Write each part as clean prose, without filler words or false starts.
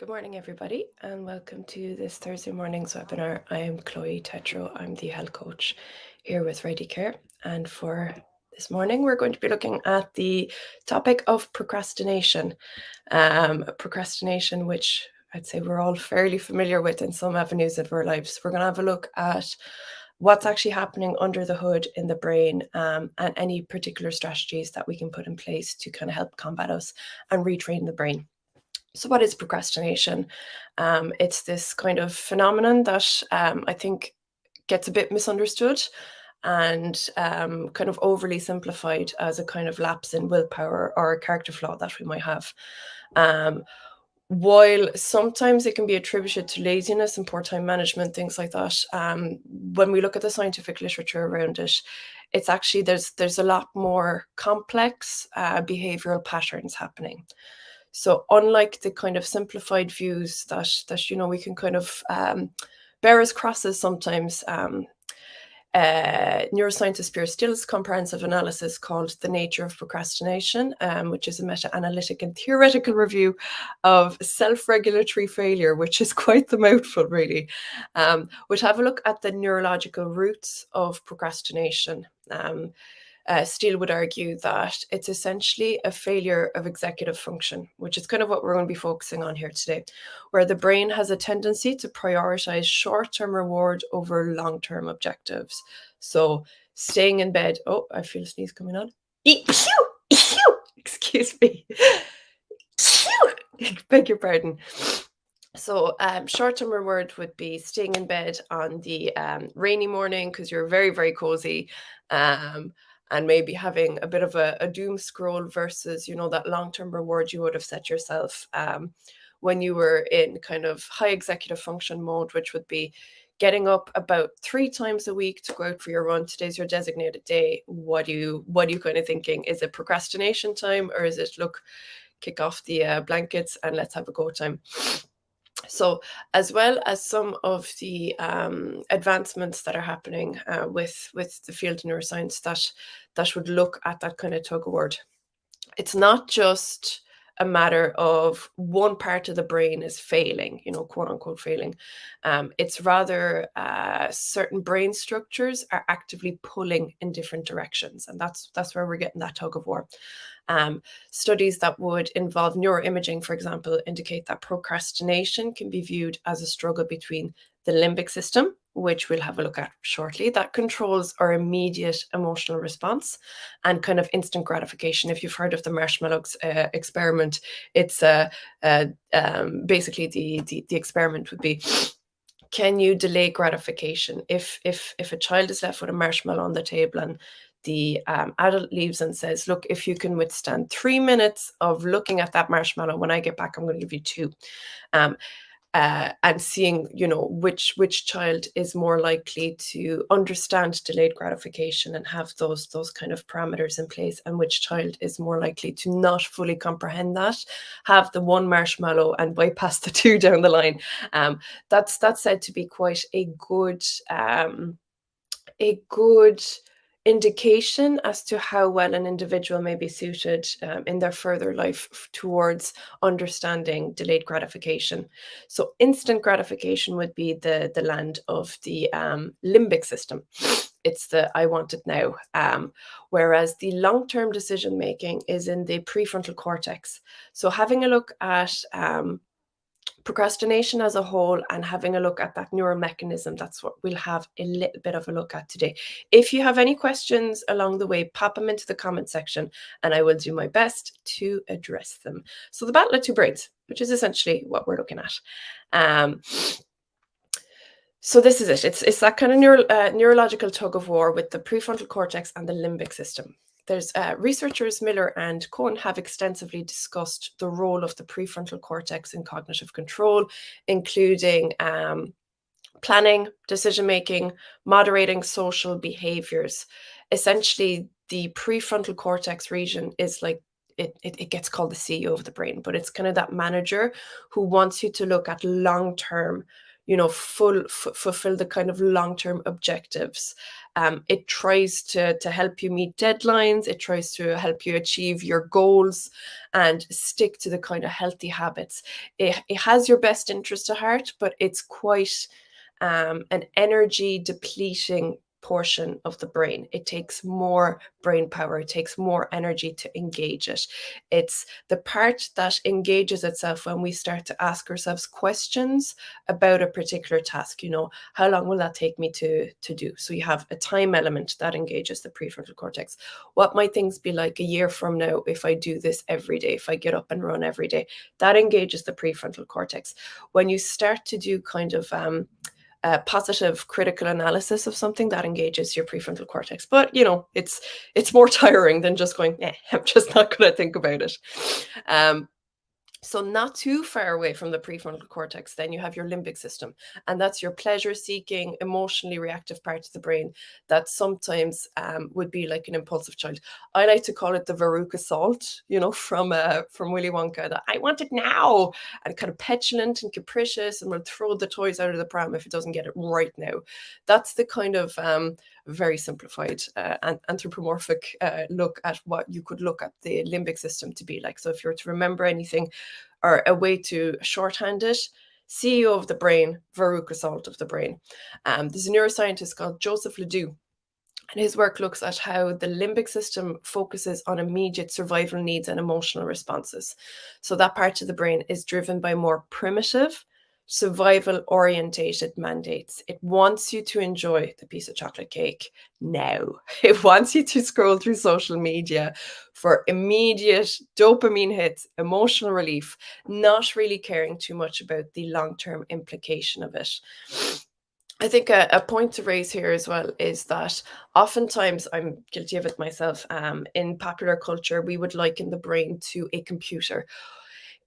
Good morning, everybody, and welcome to this Thursday morning's webinar. I am Chloe Tetro. I'm the health coach here with Ready Care. And for this morning, we're going to be looking at the topic of procrastination. Procrastination, which I'd say we're all fairly familiar with in some avenues of our lives. We're going to have a look at what's actually happening under the hood in the brain, and any particular strategies that we can put in place to kind of help combat us and retrain the brain. So, what is procrastination? It's this kind of phenomenon that I think gets a bit misunderstood and kind of overly simplified as a kind of lapse in willpower or a character flaw that we might have. Um, while sometimes it can be attributed to laziness and poor time management, things like that, when we look at the scientific literature around it, it's actually there's a lot more complex behavioral patterns happening. So unlike the kind of simplified views that we can kind of bear as crosses sometimes, neuroscientist Pierce Still's comprehensive analysis called The Nature of Procrastination, which is a meta-analytic and theoretical review of self-regulatory failure, which is quite the mouthful, really, would have a look at the neurological roots of procrastination. Steele would argue that it's essentially a failure of executive function, which is kind of what we're going to be focusing on here today, where the brain has a tendency to prioritize short-term reward over long-term objectives. So staying in bed, oh, I feel a sneeze coming on. Excuse me. Beg your pardon. So short-term reward would be staying in bed on the rainy morning because you're very, very cozy, and maybe having a bit of a doom scroll versus, that long-term reward you would have set yourself when you were in kind of high executive function mode, which would be getting up about 3 times a week to go out for your run. Today's your designated day. What are you kind of thinking? Is it procrastination time, or is it, look, kick off the blankets and let's have a go time? So, as well as some of the advancements that are happening with the field of neuroscience that would look at that kind of tug of war, it's not just a matter of one part of the brain is failing, quote unquote failing. It's rather certain brain structures are actively pulling in different directions, and that's where we're getting that tug of war. Studies that would involve neuroimaging, for example, indicate that procrastination can be viewed as a struggle between the limbic system, which we'll have a look at shortly, that controls our immediate emotional response and kind of instant gratification. If you've heard of the marshmallow experiment, it's basically the experiment would be, can you delay gratification? If a child is left with a marshmallow on the table and the adult leaves and says, look, if you can withstand 3 minutes of looking at that marshmallow, when I get back, I'm going to give you 2. And seeing, which child is more likely to understand delayed gratification and have those kind of parameters in place, and which child is more likely to not fully comprehend that, have the 1 marshmallow and bypass the 2 down the line. That's said to be quite a good indication as to how well an individual may be suited in their further life towards understanding delayed gratification. So instant gratification would be the land of the limbic system. It's the I want it now. Whereas the long-term decision making is in the prefrontal cortex. So having a look at procrastination as a whole and having a look at that neural mechanism, that's what we'll have a little bit of a look at today. If you have any questions along the way, pop them into the comment section and I will do my best to address them. So the battle of two brains, which is essentially what we're looking at. So this is it. It's that kind of neurological tug of war with the prefrontal cortex and the limbic system. There's researchers Miller and Cohen have extensively discussed the role of the prefrontal cortex in cognitive control, including planning, decision-making, moderating social behaviors. Essentially, the prefrontal cortex region is like, it gets called the CEO of the brain, but it's kind of that manager who wants you to look at long-term fulfill the kind of long-term objectives. It tries to help you meet deadlines. It tries to help you achieve your goals and stick to the kind of healthy habits. It has your best interest at heart, but it's quite an energy depleting portion of the brain. It takes more brain power, it takes more energy to engage it. It's the part that engages itself when we start to ask ourselves questions about a particular task. How long will that take me to do? So you have a time element that engages the prefrontal cortex. What might things be like a year from now if I do this every day, if I get up and run every day? That engages the prefrontal cortex. When you start to do kind of positive critical analysis of something, that engages your prefrontal cortex. But it's more tiring than just going, I'm just not going to think about it. So not too far away from the prefrontal cortex, then you have your limbic system. And that's your pleasure-seeking, emotionally reactive part of the brain that sometimes would be like an impulsive child. I like to call it the Veruca Salt, from Willy Wonka, that I want it now, and kind of petulant and capricious and will throw the toys out of the pram if it doesn't get it right now. That's the kind of very simplified and anthropomorphic look at what you could look at the limbic system to be like. So if you're to remember anything, or a way to shorthand it, CEO of the brain, Veruca Salt of the brain. There's a neuroscientist called Joseph Ledoux, and his work looks at how the limbic system focuses on immediate survival needs and emotional responses. So that part of the brain is driven by more primitive, survival orientated mandates. It wants you to enjoy the piece of chocolate cake now. It wants you to scroll through social media for immediate dopamine hits, emotional relief, not really caring too much about the long-term implication of it. I think a point to raise here as well is that oftentimes, I'm guilty of it myself, in popular culture, we would liken the brain to a computer.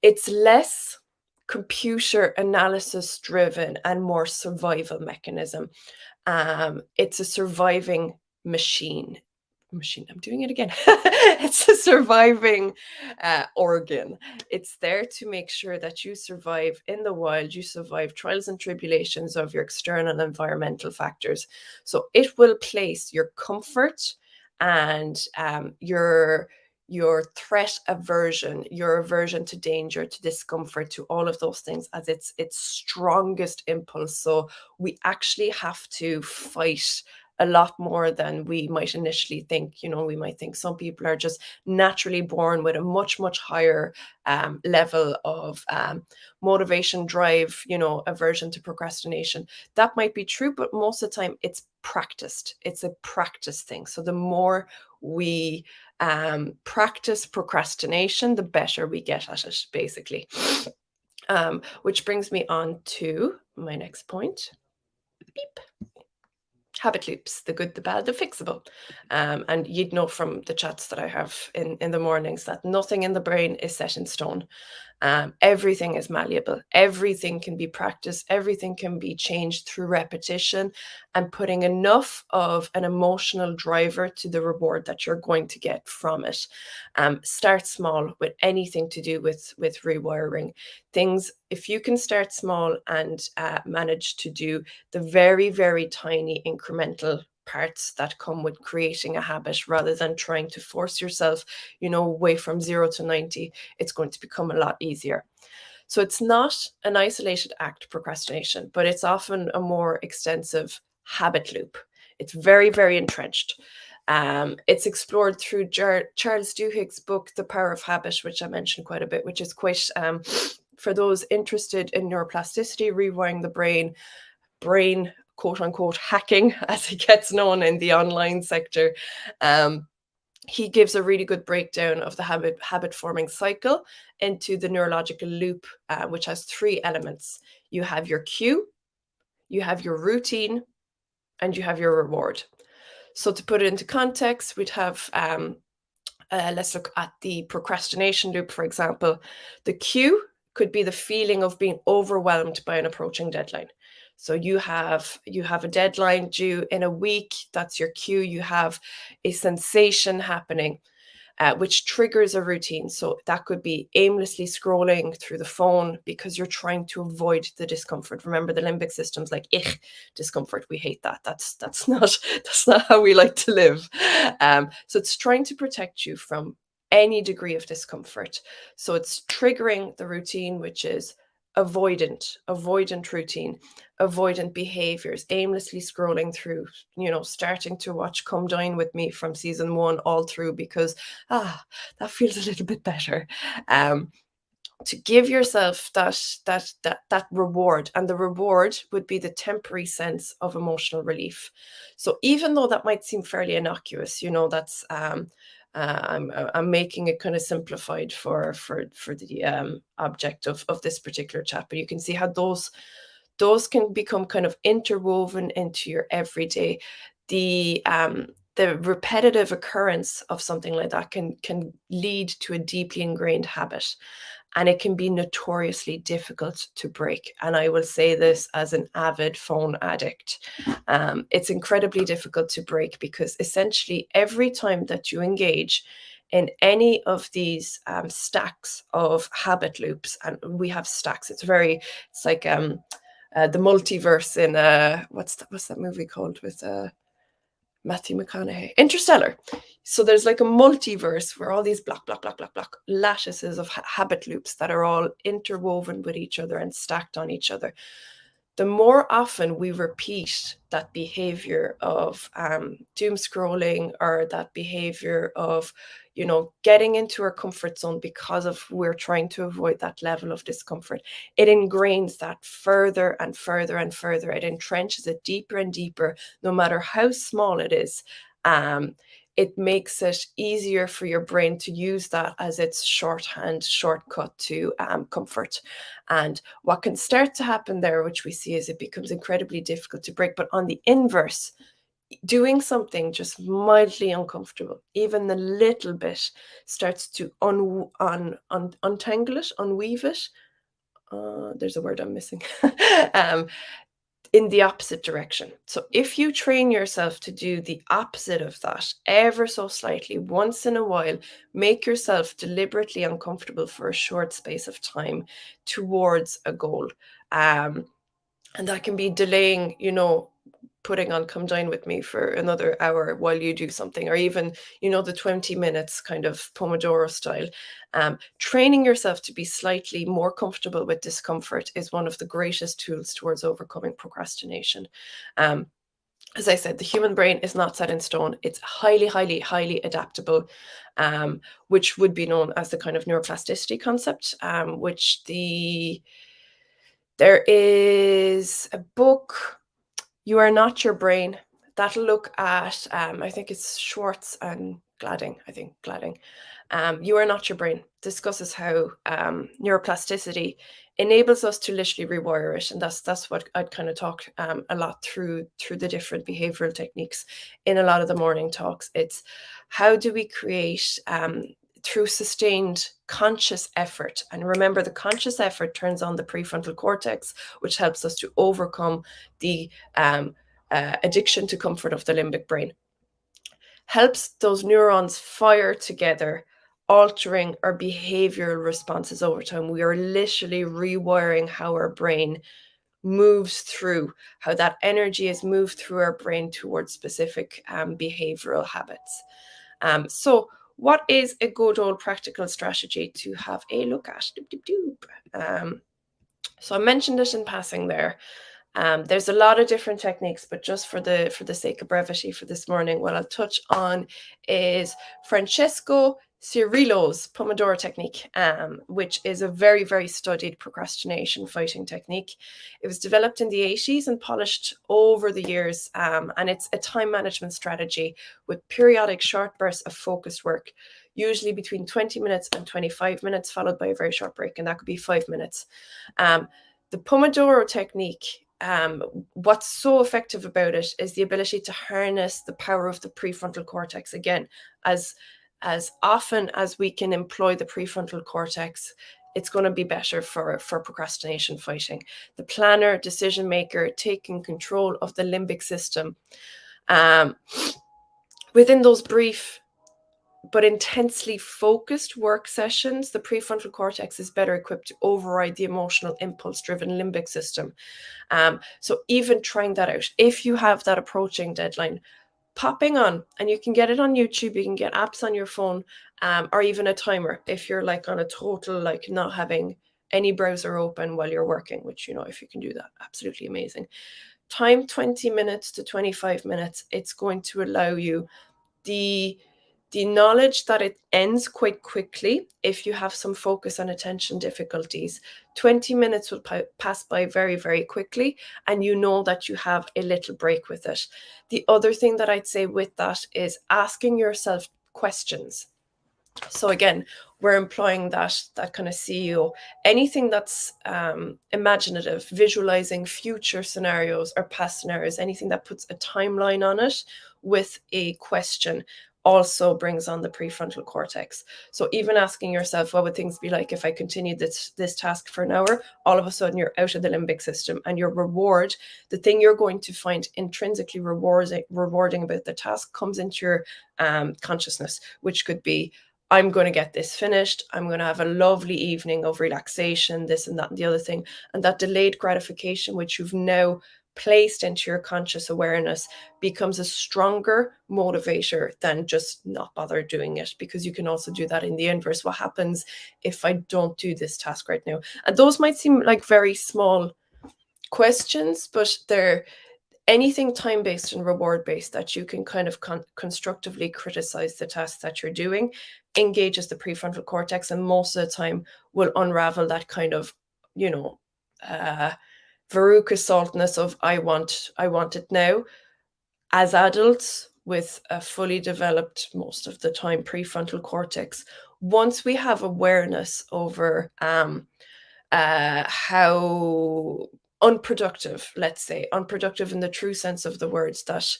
It's less computer analysis driven and more survival mechanism. It's a surviving machine. I'm doing it again. It's a surviving organ. It's there to make sure that you survive in the wild, you survive trials and tribulations of your external environmental factors. So it will place your comfort and your threat aversion, your aversion to danger, to discomfort, to all of those things as its strongest impulse. So we actually have to fight a lot more than we might initially think. We might think some people are just naturally born with a much, much higher level of motivation, drive, aversion to procrastination. That might be true, but most of the time it's practiced. It's a practice thing. So the more we practice procrastination, the better we get at it, basically. Which brings me on to my next point. Beep. Habit loops, the good, the bad, the fixable. And you'd know from the chats that I have in the mornings that nothing in the brain is set in stone. Everything is malleable. Everything can be practiced. Everything can be changed through repetition and putting enough of an emotional driver to the reward that you're going to get from it. Start small with anything to do with rewiring things. If you can start small and manage to do the very, very tiny incremental parts that come with creating a habit, rather than trying to force yourself, away from 0 to 90, it's going to become a lot easier. So it's not an isolated act, procrastination, but it's often a more extensive habit loop. It's very, very entrenched. It's explored through Charles Duhigg's book, The Power of Habit, which I mentioned quite a bit, which is quite, for those interested in neuroplasticity, rewiring the brain quote unquote hacking, as it gets known in the online sector. He gives a really good breakdown of the habit forming cycle into the neurological loop, which has 3 elements. You have your cue, you have your routine, and you have your reward. So to put it into context, we'd have, let's look at the procrastination loop, for example. The cue could be the feeling of being overwhelmed by an approaching deadline. So you have a deadline due in a week. That's your cue. You have a sensation happening. which triggers a routine. So that could be aimlessly scrolling through the phone because you're trying to avoid the discomfort. Remember, the limbic system's like, ich, discomfort. We hate that. That's not how we like to live. So it's trying to protect you from any degree of discomfort. So it's triggering the routine, which is avoidant routine, avoidant behaviors, aimlessly scrolling through, starting to watch Come Dine With Me from season 1 all through because that feels a little bit better. To give yourself that reward, and the reward would be the temporary sense of emotional relief. So even though that might seem fairly innocuous, that's I'm making it kind of simplified for the object of this particular chat, but you can see how those can become kind of interwoven into your everyday. The repetitive occurrence of something like that can lead to a deeply ingrained habit, and it can be notoriously difficult to break. And I will say this as an avid phone addict. It's incredibly difficult to break because essentially every time that you engage in any of these stacks of habit loops, and we have stacks, it's like the multiverse in what's that movie called with Matthew McConaughey, Interstellar. So there's like a multiverse where all these block lattices of habit loops that are all interwoven with each other and stacked on each other. The more often we repeat that behavior of doom scrolling, or that behavior of, getting into our comfort zone because of we're trying to avoid that level of discomfort, it ingrains that further and further and further. It entrenches it deeper and deeper, no matter how small it is. It makes it easier for your brain to use that as its shortcut to comfort. And what can start to happen there, which we see, is it becomes incredibly difficult to break. But on the inverse, doing something just mildly uncomfortable, even a little bit, starts to untangle it, unweave it. There's a word I'm missing. In the opposite direction. So if you train yourself to do the opposite of that ever so slightly, once in a while, make yourself deliberately uncomfortable for a short space of time towards a goal. And that can be delaying, putting on Come Dine With Me for another hour while you do something, or even, the 20 minutes kind of Pomodoro style. Training yourself to be slightly more comfortable with discomfort is one of the greatest tools towards overcoming procrastination. As I said, the human brain is not set in stone. It's highly, highly, highly adaptable, which would be known as the kind of neuroplasticity concept, there is a book, You Are Not Your Brain, that'll look at, I think it's Schwartz and Gladding, You Are Not Your Brain discusses how neuroplasticity enables us to literally rewire it. And that's what I'd kind of talk a lot through the different behavioral techniques in a lot of the morning talks. It's how do we create through sustained conscious effort. And remember, the conscious effort turns on the prefrontal cortex, which helps us to overcome the addiction to comfort of the limbic brain. Helps those neurons fire together, altering our behavioral responses over time. We are literally rewiring how our brain moves through, how that energy is moved through our brain towards specific behavioral habits. So what is a good old practical strategy to have a look at? So I mentioned it in passing there. There's a lot of different techniques, but just for the sake of brevity for this morning, what I'll touch on is Francesco Cirillo's Pomodoro technique, which is a very, very studied procrastination fighting technique. It was developed in the 80s and polished over the years, and it's a time management strategy with periodic short bursts of focused work, usually between 20 minutes and 25 minutes, followed by a very short break, and that could be 5 minutes. The Pomodoro technique, what's so effective about it is the ability to harness the power of the prefrontal cortex. Again, as often as we can employ the prefrontal cortex, it's going to be better for procrastination fighting. The planner, decision maker, taking control of the limbic system. Within those brief but intensely focused work sessions, the prefrontal cortex is better equipped to override the emotional impulse-driven limbic system. So even trying that out, if you have that approaching deadline, popping on, and you can get it on YouTube, you can get apps on your phone, or even a timer if you're like on a total, like not having any browser open while you're working, which, if you can do that, absolutely amazing. Time 20 minutes to 25 minutes. It's going to allow you the knowledge that it ends quite quickly if you have some focus and attention difficulties. 20 minutes will pass by very, very quickly, and you know that you have a little break with it. The other thing that I'd say with that is asking yourself questions. So again, we're employing that kind of CEO. Anything that's imaginative, visualizing future scenarios or past scenarios, anything that puts a timeline on it with a question also brings on the prefrontal cortex. So even asking yourself, what would things be like if I continued this task for an hour? All of a sudden, you're out of the limbic system, and your reward, the thing you're going to find intrinsically rewarding about the task, comes into your consciousness, which could be, I'm going to get this finished. I'm going to have a lovely evening of relaxation, this and that and the other thing. And that delayed gratification, which you've now placed into your conscious awareness, becomes a stronger motivator than just not bother doing it, because you can also do that in the inverse. What happens if I don't do this task right now? And those might seem like very small questions, but they're anything time-based and reward-based that you can kind of constructively criticize the task that you're doing engages the prefrontal cortex, and most of the time will unravel that kind of, veruca saltness of I want it now. As adults with a fully developed, most of the time, prefrontal cortex, once we have awareness over how unproductive, let's say, unproductive in the true sense of the words, that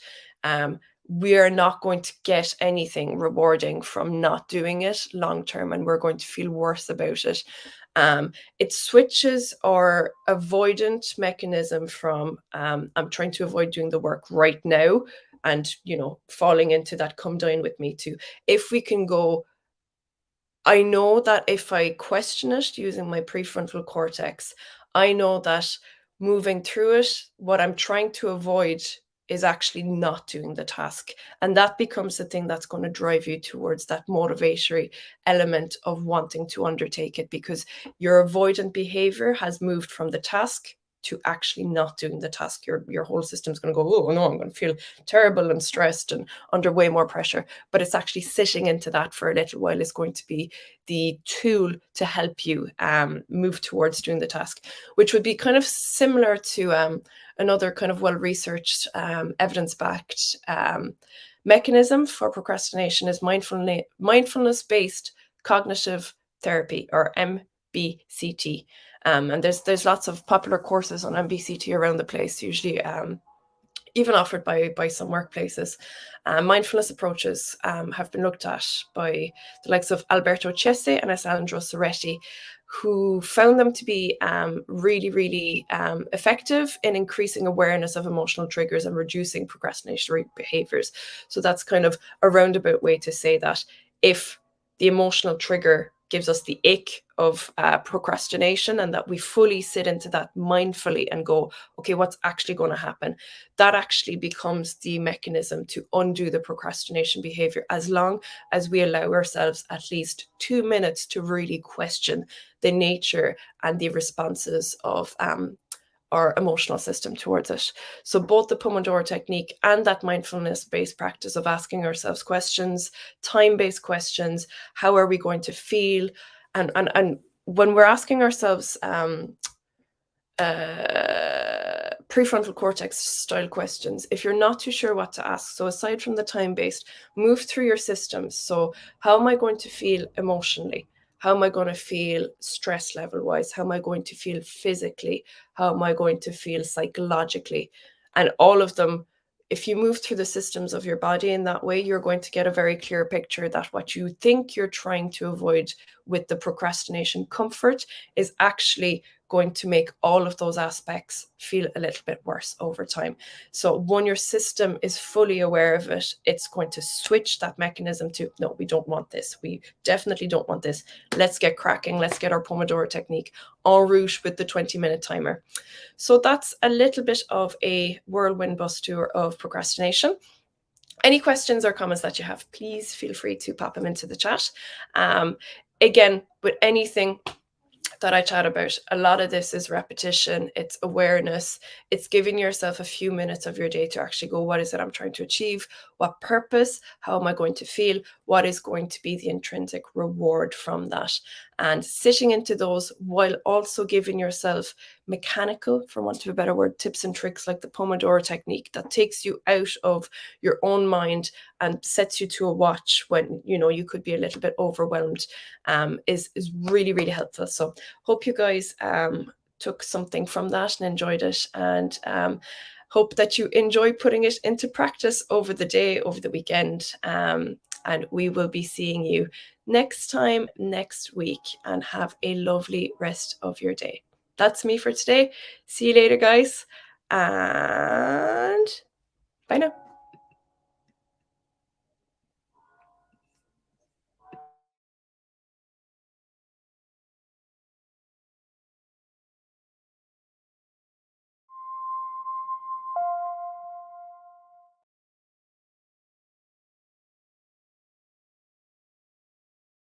we are not going to get anything rewarding from not doing it long term, and we're going to feel worse about it. It switches our avoidant mechanism from I'm trying to avoid doing the work right now and falling into that come down with me, to if we can go, I know that if I question it using my prefrontal cortex, I know that moving through it, what I'm trying to avoid is actually not doing the task. And that becomes the thing that's going to drive you towards that motivatory element of wanting to undertake it, because your avoidant behavior has moved from the task to actually not doing the task. Your whole system's going to go, oh no, I'm going to feel terrible and stressed and under way more pressure. But it's actually sitting into that for a little while is going to be the tool to help you move towards doing the task, which would be kind of similar to another kind of well-researched, evidence-backed mechanism for procrastination is mindfulness-based cognitive therapy, or MBCT. And there's lots of popular courses on MBCT around the place, usually even offered by some workplaces. Mindfulness approaches have been looked at by the likes of Alberto Chiesi and Alessandro Soretti, who found them to be really, really effective in increasing awareness of emotional triggers and reducing procrastinatory behaviors. So that's kind of a roundabout way to say that if the emotional trigger gives us the ick of procrastination, and that we fully sit into that mindfully and go, okay, what's actually going to happen? That actually becomes the mechanism to undo the procrastination behavior, as long as we allow ourselves at least 2 minutes to really question the nature and the responses of our emotional system towards it. So both the Pomodoro technique and that mindfulness-based practice of asking ourselves questions, time-based questions, how are we going to feel? And when we're asking ourselves prefrontal cortex style questions, if you're not too sure what to ask, so aside from the time-based, move through your systems. So how am I going to feel emotionally? How am I going to feel stress level wise? How am I going to feel physically? How am I going to feel psychologically? And all of them, if you move through the systems of your body in that way, you're going to get a very clear picture that what you think you're trying to avoid with the procrastination comfort is actually going to make all of those aspects feel a little bit worse over time. So when your system is fully aware of it, it's going to switch that mechanism to, no, we don't want this. We definitely don't want this. Let's get cracking. Let's get our Pomodoro technique en route with the 20-minute timer. So that's a little bit of a whirlwind bus tour of procrastination. Any questions or comments that you have, please feel free to pop them into the chat. Again, with anything that I chat about, a lot of this is repetition, it's awareness, it's giving yourself a few minutes of your day to actually go, what is it I'm trying to achieve? What purpose? How am I going to feel? What is going to be the intrinsic reward from that? And sitting into those while also giving yourself mechanical, for want of a better word, tips and tricks like the Pomodoro technique that takes you out of your own mind and sets you to a watch when you could be a little bit overwhelmed, is really, really helpful. So hope you guys took something from that and enjoyed it, and hope that you enjoy putting it into practice over the day, over the weekend, and we will be seeing you next time next week, and have a lovely rest of your day. That's me for today. See you later, guys, and bye now.